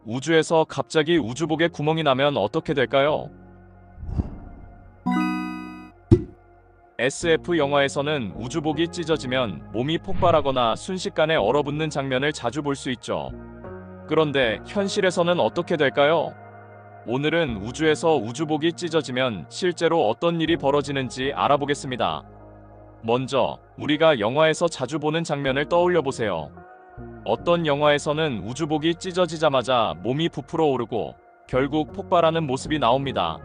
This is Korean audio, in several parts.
우주에서 갑자기 우주복에 구멍이 나면 어떻게 될까요? SF 영화에서는 우주복이 찢어지면 몸이 폭발하거나 순식간에 얼어붙는 장면을 자주 볼 수 있죠. 그런데 현실에서는 어떻게 될까요? 오늘은 우주에서 우주복이 찢어지면 실제로 어떤 일이 벌어지는지 알아보겠습니다. 먼저 우리가 영화에서 자주 보는 장면을 떠올려 보세요. 어떤 영화에서는 우주복이 찢어지자마자 몸이 부풀어 오르고 결국 폭발하는 모습이 나옵니다.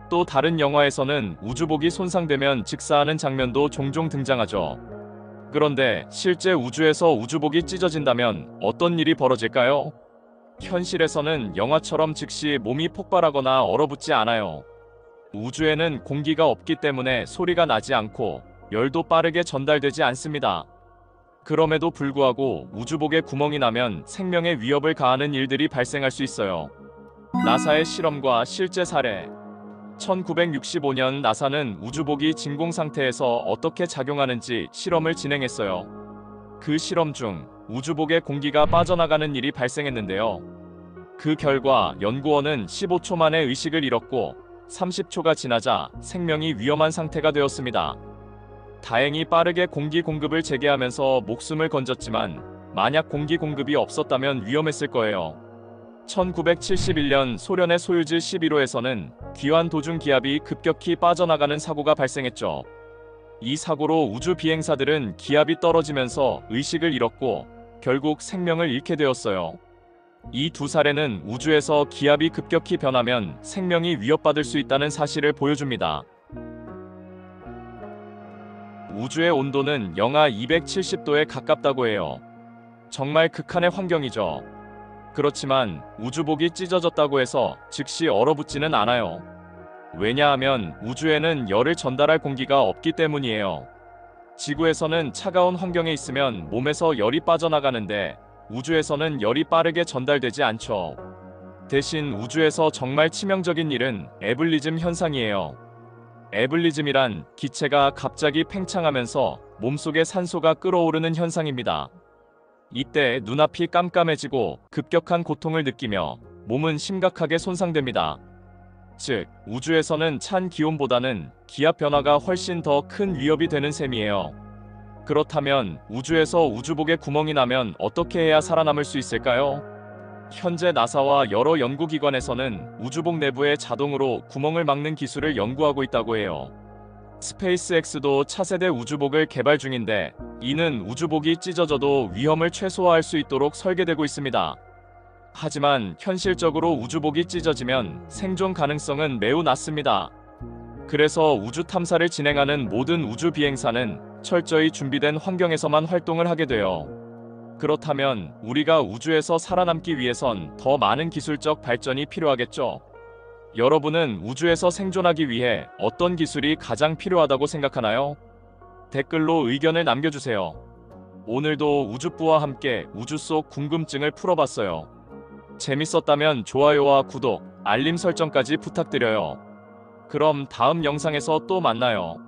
또 다른 영화에서는 우주복이 손상되면 즉사하는 장면도 종종 등장하죠. 그런데 실제 우주에서 우주복이 찢어진다면 어떤 일이 벌어질까요? 현실에서는 영화처럼 즉시 몸이 폭발하거나 얼어붙지 않아요. 우주에는 공기가 없기 때문에 소리가 나지 않고 열도 빠르게 전달되지 않습니다. 그럼에도 불구하고 우주복에 구멍이 나면 생명에 위협을 가하는 일들이 발생할 수 있어요. 나사의 실험과 실제 사례. 1965년 나사는 우주복이 진공 상태에서 어떻게 작용하는지 실험을 진행했어요. 그 실험 중 우주복에 공기가 빠져나가는 일이 발생했는데요. 그 결과 연구원은 15초 만에 의식을 잃었고 30초가 지나자 생명이 위험한 상태가 되었습니다. 다행히 빠르게 공기 공급을 재개하면서 목숨을 건졌지만 만약 공기 공급이 없었다면 위험했을 거예요. 1971년 소련의 소유즈 11호에서는 귀환 도중 기압이 급격히 빠져나가는 사고가 발생했죠. 이 사고로 우주 비행사들은 기압이 떨어지면서 의식을 잃었고 결국 생명을 잃게 되었어요. 이 두 사례는 우주에서 기압이 급격히 변하면 생명이 위협받을 수 있다는 사실을 보여줍니다. 우주의 온도는 영하 270도에 가깝다고 해요. 정말 극한의 환경이죠. 그렇지만 우주복이 찢어졌다고 해서 즉시 얼어붙지는 않아요. 왜냐하면 우주에는 열을 전달할 공기가 없기 때문이에요. 지구에서는 차가운 환경에 있으면 몸에서 열이 빠져나가는데 우주에서는 열이 빠르게 전달되지 않죠. 대신 우주에서 정말 치명적인 일은 에블리즘 현상이에요. 에블리즘이란 기체가 갑자기 팽창하면서 몸속에 산소가 끓어오르는 현상입니다. 이때 눈앞이 깜깜해지고 급격한 고통을 느끼며 몸은 심각하게 손상됩니다. 즉, 우주에서는 찬 기온보다는 기압 변화가 훨씬 더 큰 위협이 되는 셈이에요. 그렇다면 우주에서 우주복에 구멍이 나면 어떻게 해야 살아남을 수 있을까요? 현재 나사와 여러 연구기관에서는 우주복 내부에 자동으로 구멍을 막는 기술을 연구하고 있다고 해요. 스페이스X도 차세대 우주복을 개발 중인데 이는 우주복이 찢어져도 위험을 최소화할 수 있도록 설계되고 있습니다. 하지만 현실적으로 우주복이 찢어지면 생존 가능성은 매우 낮습니다. 그래서 우주 탐사를 진행하는 모든 우주 비행사는 철저히 준비된 환경에서만 활동을 하게 돼요. 그렇다면 우리가 우주에서 살아남기 위해선 더 많은 기술적 발전이 필요하겠죠. 여러분은 우주에서 생존하기 위해 어떤 기술이 가장 필요하다고 생각하나요? 댓글로 의견을 남겨주세요. 오늘도 우주부와 함께 우주 속 궁금증을 풀어봤어요. 재밌었다면 좋아요와 구독, 알림 설정까지 부탁드려요. 그럼 다음 영상에서 또 만나요.